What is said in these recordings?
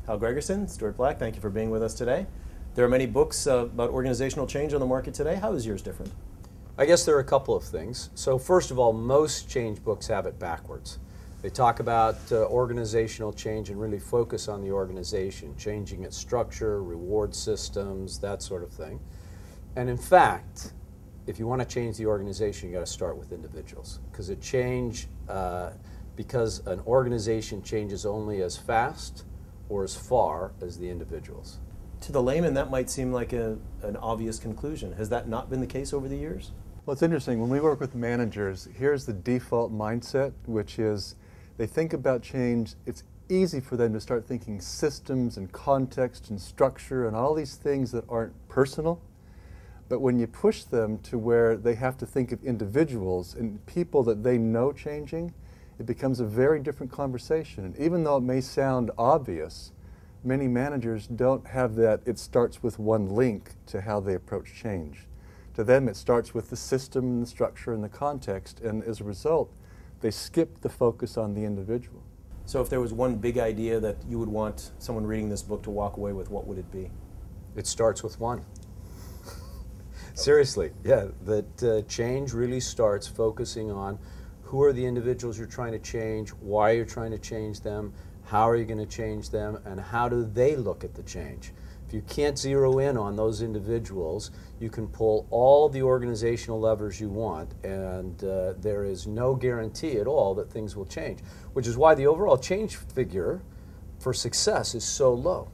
Hal Gregersen, Stewart Black, thank you for being with us today. There are many books about organizational change on the market today. How is yours different? I guess there are a couple of things. So first of all, most change books have it backwards. They talk about organizational change and really focus on the organization, changing its structure, reward systems, that sort of thing. And in fact, if you want to change the organization, you got to start with individuals, because because an organization changes only as fast or as far as the individuals. To the layman, that might seem like an obvious conclusion. Has that not been the case over the years? Well, it's interesting. When we work with managers, here's the default mindset, which is they think about change. It's easy for them to start thinking systems and context and structure and all these things that aren't personal. But when you push them to where they have to think of individuals and people that they know changing, it becomes a very different conversation. And even though it may sound obvious, many managers don't have that it starts with one link to how they approach change. To them, it starts with the system and the structure and the context, and as a result, they skip the focus on the individual. So if there was one big idea that you would want someone reading this book to walk away with, what would it be? It starts with one. Seriously, yeah, that change really starts focusing on who are the individuals you're trying to change, why you're trying to change them, how are you going to change them, and how do they look at the change. If you can't zero in on those individuals, you can pull all the organizational levers you want, and there is no guarantee at all that things will change, which is why the overall change figure for success is so low.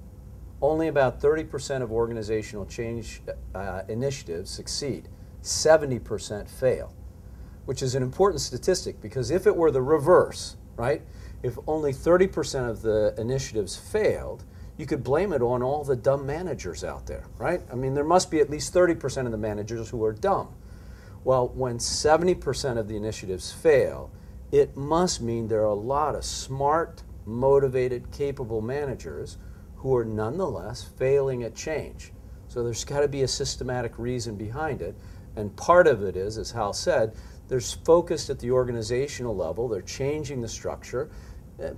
Only about 30% of organizational change initiatives succeed. 70% fail, which is an important statistic, because if it were the reverse, right, if only 30% of the initiatives failed, you could blame it on all the dumb managers out there, right? I mean, there must be at least 30% of the managers who are dumb. Well, when 70% of the initiatives fail, it must mean there are a lot of smart, motivated, capable managers who are nonetheless failing at change. So there's got to be a systematic reason behind it, and part of it is, as Hal said, they're focused at the organizational level, they're changing the structure.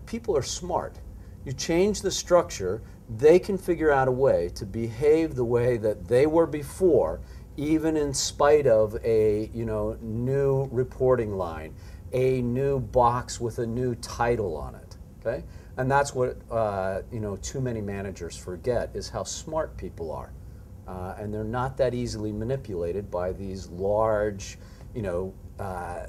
People are smart. You change the structure, they can figure out a way to behave the way that they were before, even in spite of a new reporting line, a new box with a new title on it. Okay? And that's what too many managers forget, is how smart people are. And they're not that easily manipulated by these large,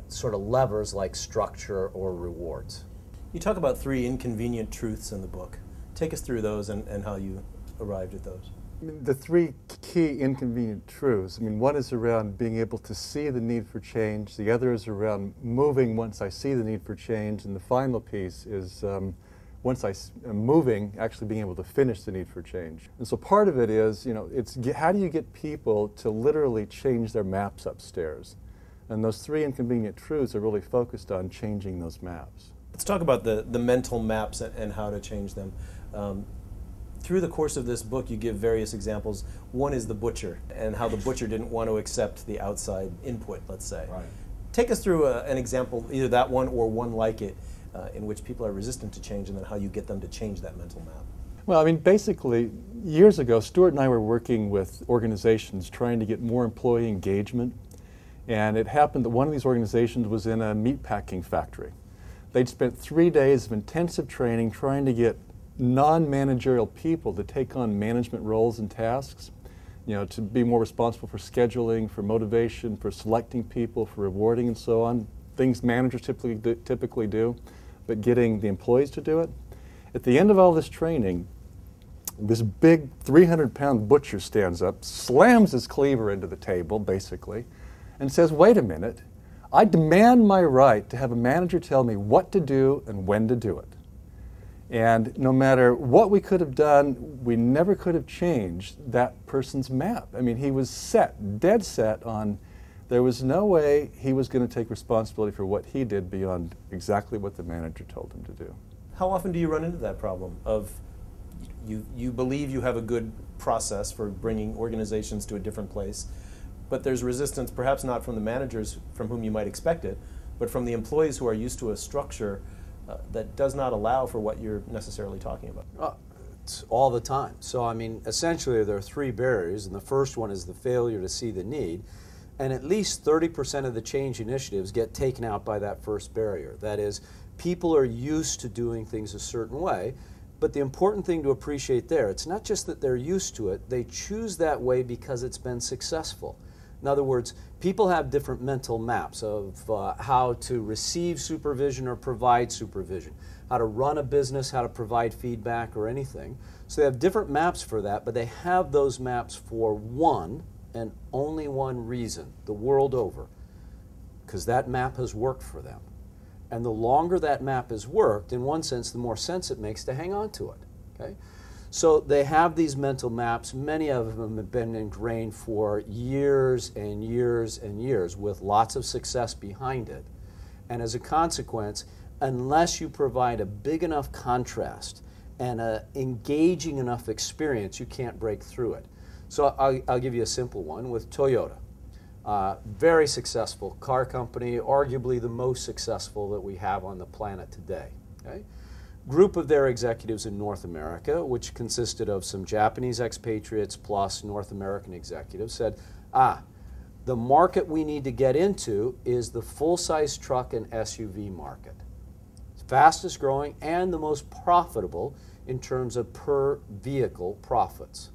sort of levers like structure or rewards. You talk about 3 inconvenient truths in the book. Take us through those and how you arrived at those. I mean, the 3 key inconvenient truths, one is around being able to see the need for change, the other is around moving once I see the need for change, and the final piece is once I am moving, actually being able to finish the need for change. And so part of it is, it's how do you get people to literally change their maps upstairs? And those 3 inconvenient truths are really focused on changing those maps. Let's talk about the mental maps and how to change them. Through the course of this book, you give various examples. One is the butcher, and how the butcher didn't want to accept the outside input, let's say. Right. Take us through an example, either that one or one like it, in which people are resistant to change, and then how you get them to change that mental map. Well, basically, years ago, Stewart and I were working with organizations trying to get more employee engagement, and it happened that one of these organizations was in a meatpacking factory. They'd spent 3 days of intensive training trying to get non-managerial people to take on management roles and tasks, to be more responsible for scheduling, for motivation, for selecting people, for rewarding and so on, things managers typically do, but getting the employees to do it. At the end of all this training, this big 300-pound butcher stands up, slams his cleaver into the table, basically, and says, "Wait a minute. I demand my right to have a manager tell me what to do and when to do it." And no matter what we could have done, we never could have changed that person's map. He was set, dead set on there was no way he was going to take responsibility for what he did beyond exactly what the manager told him to do. How often do you run into that problem of you believe you have a good process for bringing organizations to a different place, but there's resistance, perhaps not from the managers from whom you might expect it, but from the employees who are used to a structure that does not allow for what you're necessarily talking about? all the time. So, I mean, essentially there are three barriers, and the first one is the failure to see the need. And at least 30% of the change initiatives get taken out by that first barrier. That is, people are used to doing things a certain way, but the important thing to appreciate there, it's not just that they're used to it, they choose that way because it's been successful. In other words, people have different mental maps of how to receive supervision or provide supervision, how to run a business, how to provide feedback or anything. So they have different maps for that, but they have those maps for one and only one reason, the world over, because that map has worked for them. And the longer that map has worked, in one sense, the more sense it makes to hang on to it. Okay? So they have these mental maps. Many of them have been ingrained for years and years and years with lots of success behind it. And as a consequence, unless you provide a big enough contrast and an engaging enough experience, you can't break through it. So I'll give you a simple one with Toyota. Very successful car company, arguably the most successful that we have on the planet today. Okay? Group of their executives in North America, which consisted of some Japanese expatriates plus North American executives, said, the market we need to get into is the full-size truck and SUV market. It's fastest growing and the most profitable in terms of per vehicle profits.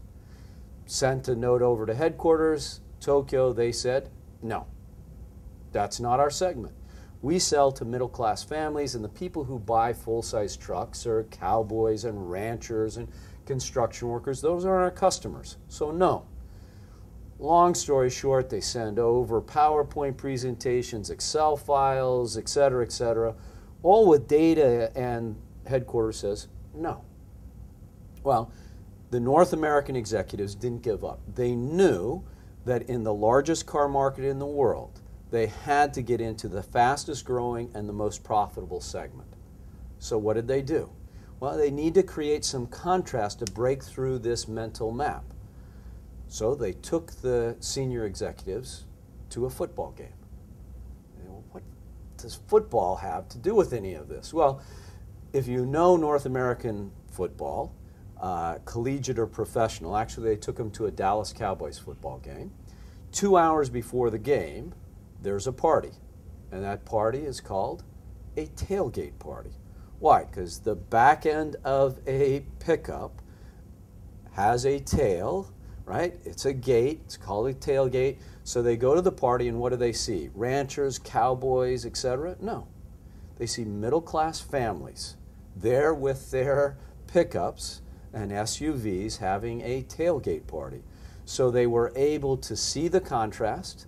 Sent a note over to headquarters, Tokyo. They said, no, that's not our segment. We sell to middle-class families, and the people who buy full-size trucks are cowboys and ranchers and construction workers. Those aren't our customers, so no. Long story short, they send over PowerPoint presentations, Excel files, et cetera, all with data, and headquarters says no. Well, the North American executives didn't give up. They knew that in the largest car market in the world, they had to get into the fastest growing and the most profitable segment. So what did they do? Well, they need to create some contrast to break through this mental map. So they took the senior executives to a football game. And what does football have to do with any of this? Well, if you know North American football, collegiate or professional, actually they took them to a Dallas Cowboys football game. 2 hours before the game, there's a party, and that party is called a tailgate party. Why? Because the back end of a pickup has a tail, right? It's a gate, it's called a tailgate. So they go to the party, and what do they see? Ranchers, cowboys, etc.? No. They see middle-class families there with their pickups and SUVs having a tailgate party. So they were able to see the contrast,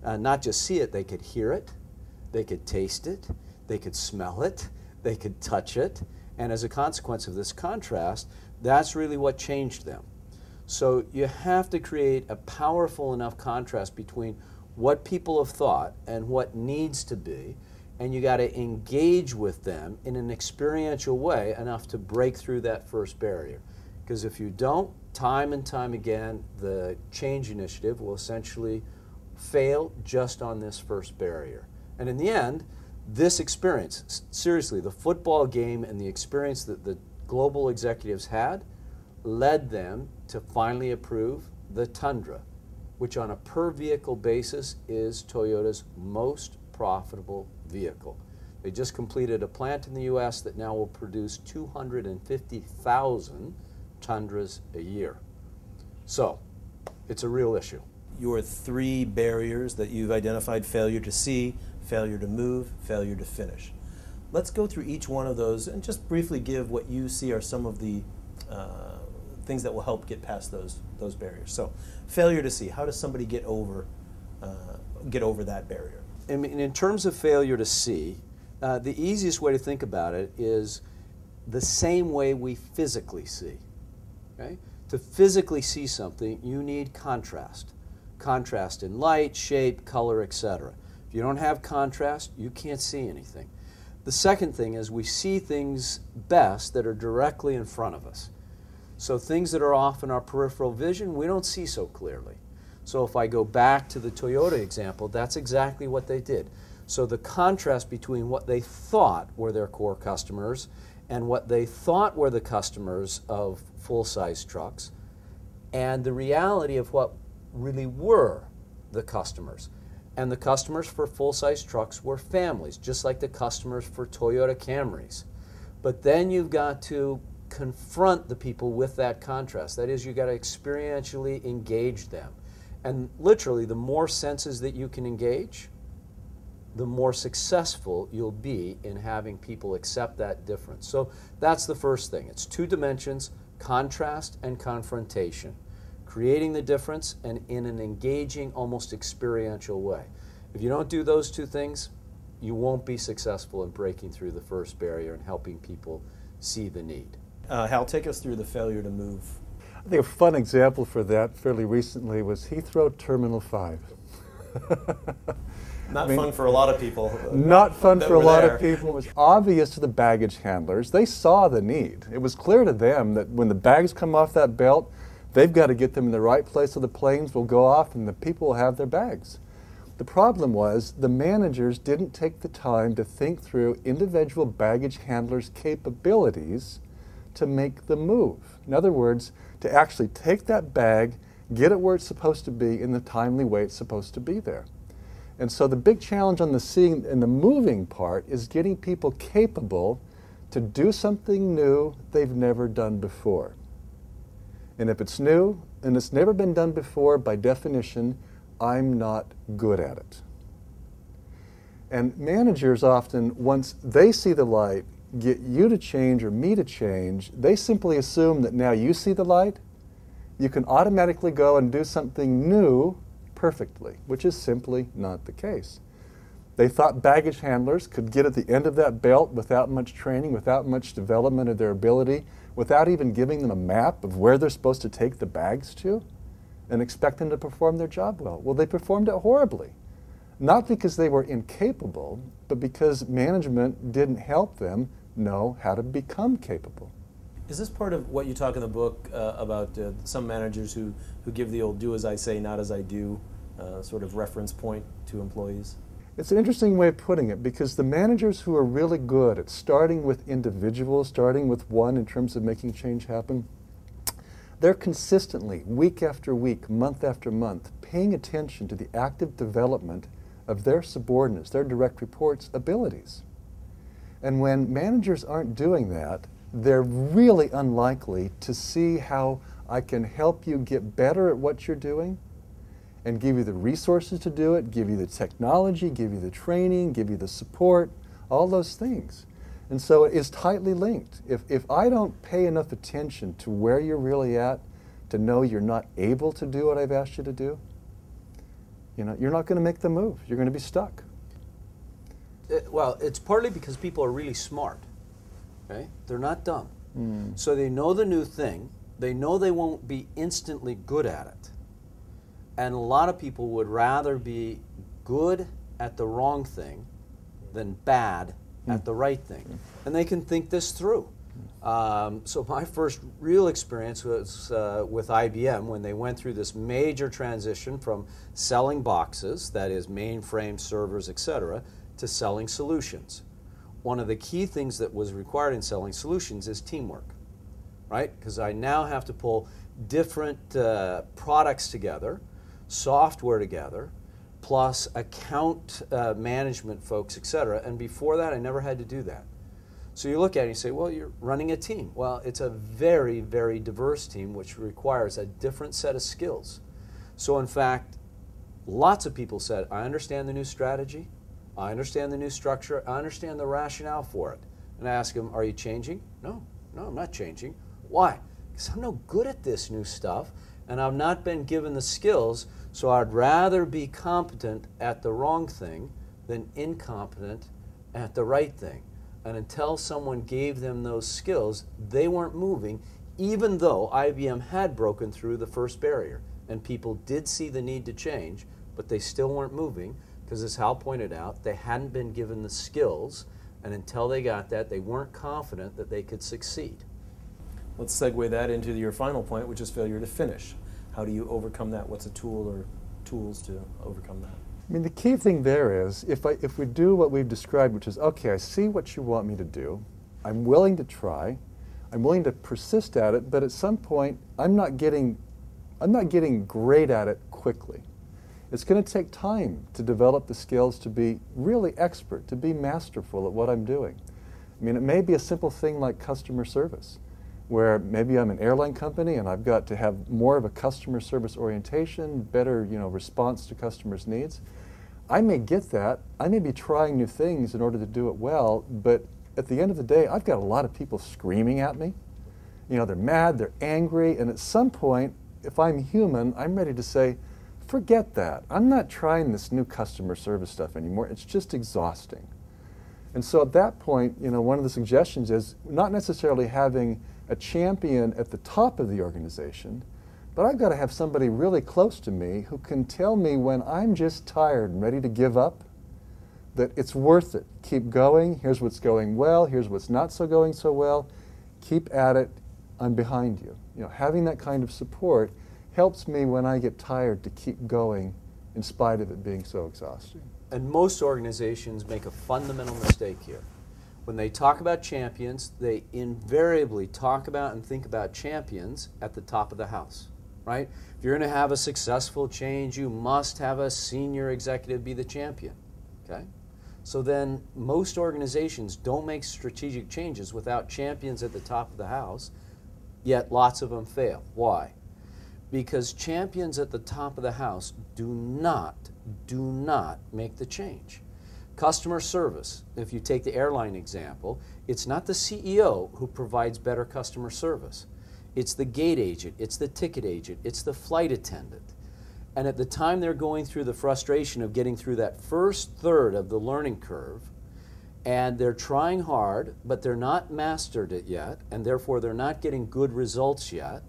not just see it, they could hear it, they could taste it, they could smell it, they could touch it, and as a consequence of this contrast, that's really what changed them. So you have to create a powerful enough contrast between what people have thought and what needs to be, and you got to engage with them in an experiential way enough to break through that first barrier. Because if you don't, time and time again, the change initiative will essentially fail just on this first barrier. And in the end, this experience, seriously, the football game and the experience that the global executives had led them to finally approve the Tundra, which on a per vehicle basis is Toyota's most profitable vehicle. They just completed a plant in the US that now will produce 250,000 Tundras a year. So, it's a real issue. Your three barriers that you've identified: failure to see, failure to move, failure to finish. Let's go through each one of those and just briefly give what you see are some of the things that will help get past those barriers. So, failure to see. How does somebody get over that barrier? I mean, in terms of failure to see, the easiest way to think about it is the same way we physically see. Okay? To physically see something, you need contrast. Contrast in light, shape, color, etc. If you don't have contrast, you can't see anything. The second thing is we see things best that are directly in front of us. So things that are off in our peripheral vision, we don't see so clearly. So if I go back to the Toyota example, that's exactly what they did. So the contrast between what they thought were their core customers and what they thought were the customers of full-size trucks and the reality of what really were the customers. And the customers for full-size trucks were families, just like the customers for Toyota Camrys. But then you've got to confront the people with that contrast. That is, you've got to experientially engage them. And literally, the more senses that you can engage, the more successful you'll be in having people accept that difference. So that's the first thing. It's two dimensions, contrast and confrontation. Creating the difference and in an engaging, almost experiential way. If you don't do those two things, you won't be successful in breaking through the first barrier and helping people see the need. Hal, take us through the failure to move. I think a fun example for that fairly recently was Heathrow Terminal 5. Not fun for a lot of people. Not fun for a lot of people. It was obvious to the baggage handlers. They saw the need. It was clear to them that when the bags come off that belt, they've got to get them in the right place so the planes will go off and the people will have their bags. The problem was the managers didn't take the time to think through individual baggage handlers' capabilities to make the move. In other words, to actually take that bag, get it where it's supposed to be in the timely way it's supposed to be there. And so the big challenge on the seeing and the moving part is getting people capable to do something new they've never done before. And if it's new and it's never been done before, by definition, I'm not good at it. And managers often, once they see the light, get you to change or me to change, they simply assume that now you see the light, you can automatically go and do something new perfectly, which is simply not the case. They thought baggage handlers could get at the end of that belt without much training, without much development of their ability, without even giving them a map of where they're supposed to take the bags to, and expect them to perform their job well. Well, they performed it horribly. Not because they were incapable, but because management didn't help them know how to become capable. Is this part of what you talk in the book about some managers who give the old do as I say, not as I do sort of reference point to employees? It's an interesting way of putting it, because the managers who are really good at starting with individuals, starting with one in terms of making change happen, they're consistently, week after week, month after month, paying attention to the active development of their subordinates, their direct reports' abilities. And when managers aren't doing that, they're really unlikely to see how I can help you get better at what you're doing and give you the resources to do it, give you the technology, give you the training, give you the support, all those things. And so it is tightly linked. If I don't pay enough attention to where you're really at to know you're not able to do what I've asked you to do, you're not going to make the move. You're going to be stuck. Well, it's partly because people are really smart. Okay? They're not dumb. So they know the new thing. They know they won't be instantly good at it. And a lot of people would rather be good at the wrong thing than bad at the right thing. And they can think this through. So my first real experience was with IBM when they went through this major transition from selling boxes, that is mainframe servers, etc., to selling solutions. One of the key things that was required in selling solutions is teamwork, right? Because I now have to pull different products together, software together, plus account management folks, etc. And before that, I never had to do that. So you look at it and you say, well, you're running a team. Well, it's a very, very diverse team, which requires a different set of skills. So in fact, lots of people said, I understand the new strategy, I understand the new structure, I understand the rationale for it. And I ask them, are you changing? No, I'm not changing. Why? Because I'm no good at this new stuff, and I've not been given the skills, so I'd rather be competent at the wrong thing than incompetent at the right thing. And until someone gave them those skills, they weren't moving, even though IBM had broken through the first barrier. And people did see the need to change, but they still weren't moving, because as Hal pointed out, they hadn't been given the skills, and until they got that, they weren't confident that they could succeed. Let's segue that into your final point, which is failure to finish. How do you overcome that? What's a tool or tools to overcome that? I mean, the key thing there is, if we do what we've described, which is, okay, I see what you want me to do, I'm willing to try, I'm willing to persist at it, but at some point I'm not getting great at it quickly. It's going to take time to develop the skills to be really expert, to be masterful at what I'm doing. I mean, it may be a simple thing like customer service, where maybe I'm an airline company and I've got to have more of a customer service orientation, better, response to customers' needs. I may get that. I may be trying new things in order to do it well, but at the end of the day, I've got a lot of people screaming at me. They're mad, they're angry, and at some point, if I'm human, I'm ready to say, forget that. I'm not trying this new customer service stuff anymore. It's just exhausting. And so at that point, one of the suggestions is not necessarily having a champion at the top of the organization, but I've got to have somebody really close to me who can tell me when I'm just tired and ready to give up, that it's worth it. Keep going. Here's what's going well. Here's what's not so going so well. Keep at it. I'm behind you. Having that kind of support helps me when I get tired to keep going in spite of it being so exhausting. And most organizations make a fundamental mistake here. When they talk about champions, they invariably talk about and think about champions at the top of the house, right? If you're going to have a successful change, you must have a senior executive be the champion, okay? So then most organizations don't make strategic changes without champions at the top of the house, yet lots of them fail. Why? Because champions at the top of the house do not make the change. Customer service, if you take the airline example, it's not the CEO who provides better customer service. It's the gate agent, it's the ticket agent, it's the flight attendant. And at the time they're going through the frustration of getting through that first third of the learning curve, and they're trying hard, but they're not mastered it yet, and therefore they're not getting good results yet,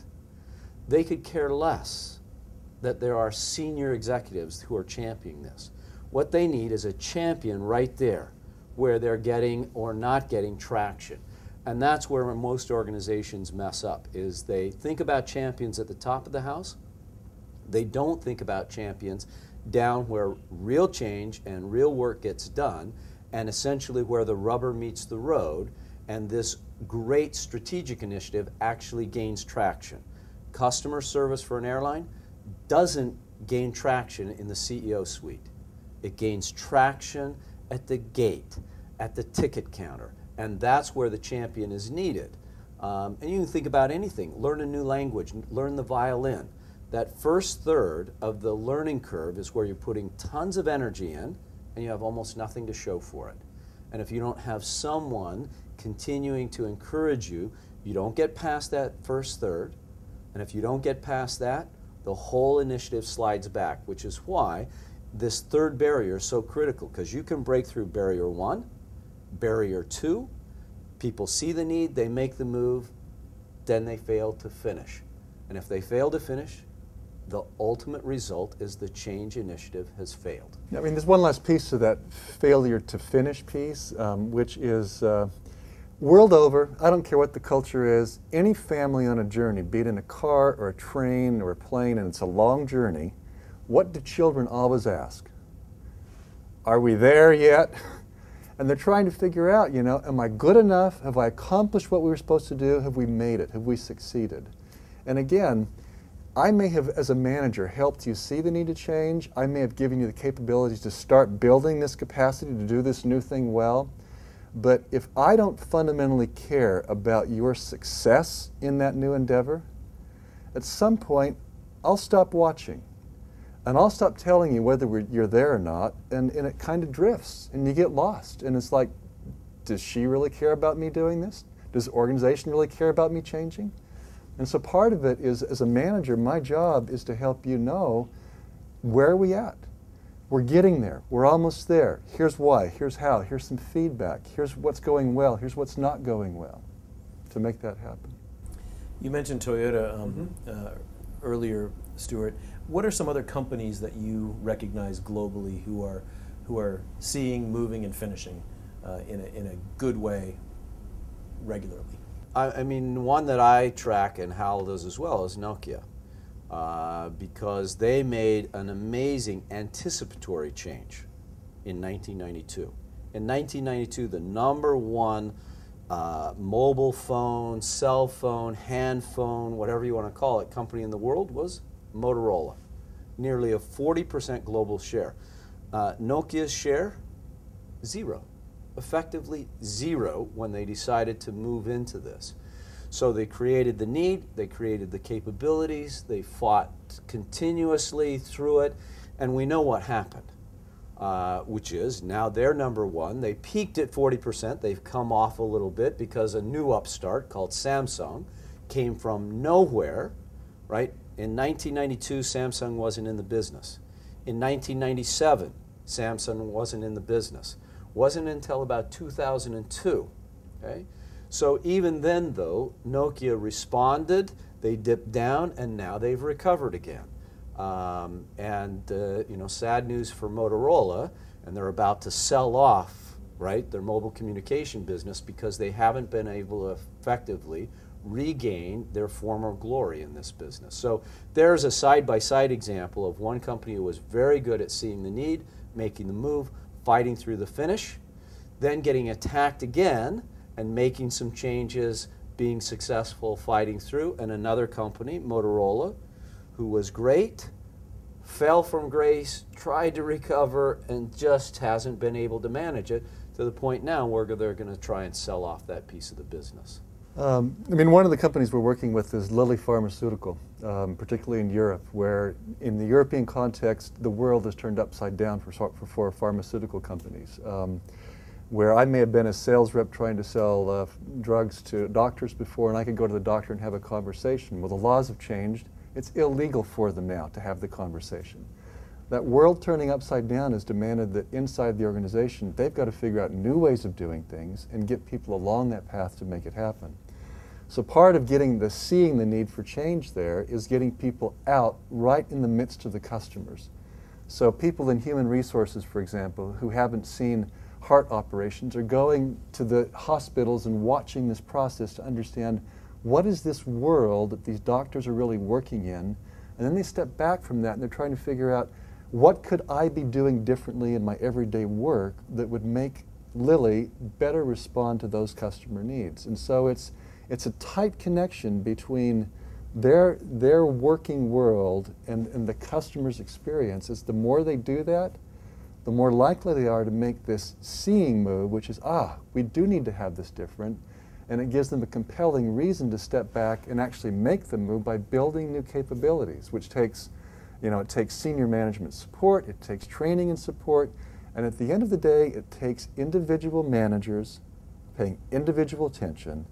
they could care less that there are senior executives who are championing this. What they need is a champion right there where they're getting or not getting traction. And that's where most organizations mess up, is they think about champions at the top of the house. They don't think about champions down where real change and real work gets done, and essentially where the rubber meets the road, and this great strategic initiative actually gains traction. Customer service for an airline doesn't gain traction in the CEO suite. It gains traction at the gate, at the ticket counter, and that's where the champion is needed. And you can think about anything. Learn a new language, learn the violin. That first third of the learning curve is where you're putting tons of energy in, and you have almost nothing to show for it. And if you don't have someone continuing to encourage you, you don't get past that first third. And if you don't get past that, the whole initiative slides back, which is why this third barrier is so critical, because you can break through barrier 1, barrier 2, people see the need, they make the move, then they fail to finish. And if they fail to finish, the ultimate result is the change initiative has failed. I mean, there's one last piece to that failure to finish piece, which is world over, I don't care what the culture is, any family on a journey, be it in a car or a train or a plane, and it's a long journey, what do children always ask? Are we there yet? And they're trying to figure out, am I good enough? Have I accomplished what we were supposed to do? Have we made it? Have we succeeded? And again, I may have, as a manager, helped you see the need to change. I may have given you the capabilities to start building this capacity to do this new thing well. But if I don't fundamentally care about your success in that new endeavor, at some point, I'll stop watching. And I'll stop telling you whether you're there or not, and it kind of drifts, and you get lost. And it's like, does she really care about me doing this? Does the organization really care about me changing? And so part of it is, as a manager, my job is to help you know, where are we at? We're getting there. We're almost there. Here's why. Here's how. Here's some feedback. Here's what's going well. Here's what's not going well, to make that happen. You mentioned Toyota earlier, Stewart. What are some other companies that you recognize globally who are seeing, moving, and finishing in a good way regularly? I mean, one that I track, and Hal does as well, is Nokia, because they made an amazing anticipatory change in 1992. In 1992, the #1 mobile phone, cell phone, hand phone, whatever you want to call it, company in the world was Motorola. Nearly a 40% global share. Nokia's share, zero. Effectively zero when they decided to move into this. So they created the need, they created the capabilities, they fought continuously through it, and we know what happened. Which is now they're number one. They peaked at 40%. They've come off a little bit because a new upstart called Samsung came from nowhere, right? In 1992, Samsung wasn't in the business. In 1997, Samsung wasn't in the business. Wasn't until about 2002, okay? So even then, though, Nokia responded, they dipped down, and now they've recovered again. You know, sad news for Motorola, and they're about to sell off, right, their mobile communication business because they haven't been able to effectively regain their former glory in this business. So there's a side-by-side example of one company who was very good at seeing the need, making the move, fighting through the finish, then getting attacked again and making some changes, being successful, fighting through, and another company, Motorola, who was great, fell from grace, tried to recover, and just hasn't been able to manage it to the point now where they're going to try and sell off that piece of the business. I mean, one of the companies we're working with is Lilly Pharmaceutical, particularly in Europe, where in the European context, the world is turned upside down for pharmaceutical companies. Where I may have been a sales rep trying to sell drugs to doctors before, and I could go to the doctor and have a conversation. Well, the laws have changed. It's illegal for them now to have the conversation. That world turning upside down has demanded that inside the organization, they've got to figure out new ways of doing things and get people along that path to make it happen. So part of seeing the need for change there is getting people out right in the midst of the customers. So people in human resources, for example, who haven't seen heart operations are going to the hospitals and watching this process to understand what is this world that these doctors are really working in, and then they step back from that and they're trying to figure out what could I be doing differently in my everyday work that would make Lilly better respond to those customer needs. And so it's a tight connection between their working world and the customer's experience. It's the more they do that, the more likely they are to make this seeing move, which is, we do need to have this different. And it gives them a compelling reason to step back and actually make the move by building new capabilities, which takes, it takes senior management support, it takes training and support, and at the end of the day, it takes individual managers paying individual attention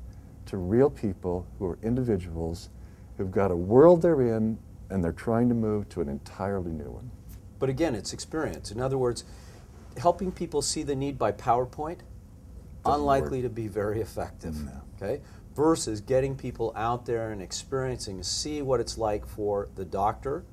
to real people who are individuals who've got a world they're in and they're trying to move to an entirely new one. But again, it's experience. In other words, helping people see the need by PowerPoint, unlikely to be very effective, okay? Versus getting people out there and experiencing, see what it's like for the doctor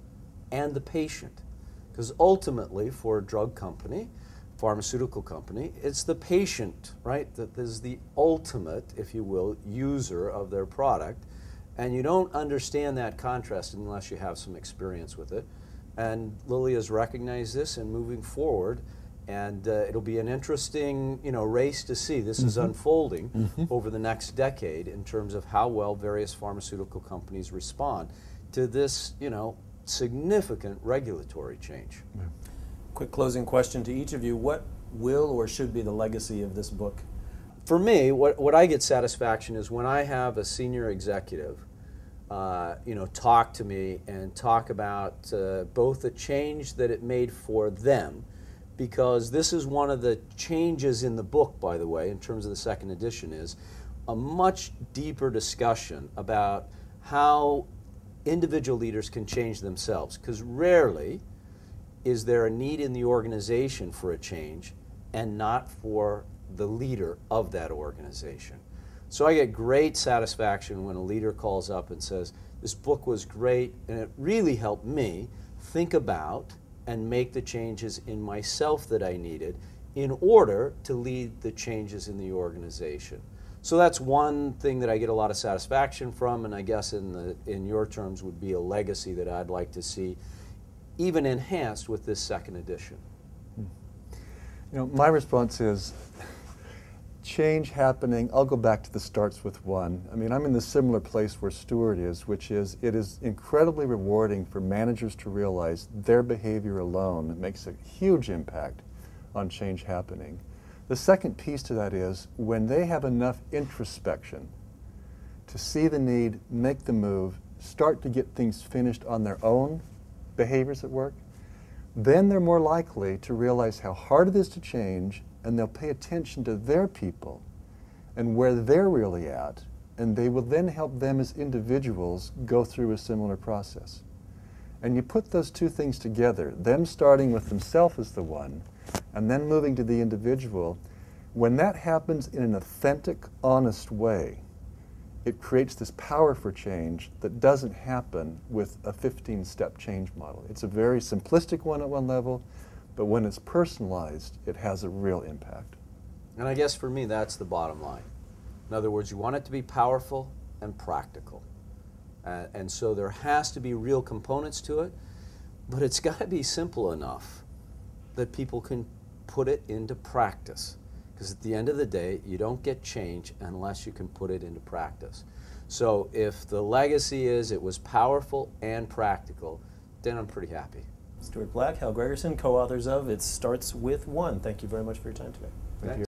and the patient. Because ultimately, for a drug company, pharmaceutical company, it's the patient, right, that is the ultimate, if you will, user of their product. And you don't understand that contrast unless you have some experience with it. And Lilly has recognized this and moving forward. And it'll be an interesting, race to see. This is unfolding over the next decade in terms of how well various pharmaceutical companies respond to this, significant regulatory change. Quick closing question to each of you. What will or should be the legacy of this book? For me, what I get satisfaction is when I have a senior executive, talk to me and talk about both the change that it made for them, because this is one of the changes in the book, by the way, in terms of the second edition, is a much deeper discussion about how individual leaders can change themselves, because rarely is there a need in the organization for a change and not for the leader of that organization. So I get great satisfaction when a leader calls up and says, this book was great and it really helped me think about and make the changes in myself that I needed in order to lead the changes in the organization. So that's one thing that I get a lot of satisfaction from, and I guess in your terms would be a legacy that I'd like to see even enhanced with this second edition. My response is change happening, I'll go back to the starts with one. I mean, I'm in the similar place where Stewart is, which is it is incredibly rewarding for managers to realize their behavior alone makes a huge impact on change happening. The second piece to that is when they have enough introspection to see the need, make the move, start to get things finished on their own behaviors at work, then they're more likely to realize how hard it is to change, and they'll pay attention to their people and where they're really at, and they will then help them as individuals go through a similar process. And you put those two things together, them starting with themselves as the one, and then moving to the individual. When that happens in an authentic, honest way, it creates this power for change that doesn't happen with a 15-step change model. It's a very simplistic one at one level, but when it's personalized, it has a real impact. And I guess for me, that's the bottom line. In other words, you want it to be powerful and practical. And so there has to be real components to it, but it's got to be simple enough that people can put it into practice. Because at the end of the day, you don't get change unless you can put it into practice. So if the legacy is it was powerful and practical, then I'm pretty happy. Stewart Black, Hal Gregersen, co-authors of It Starts With One. Thank you very much for your time today. Thank you.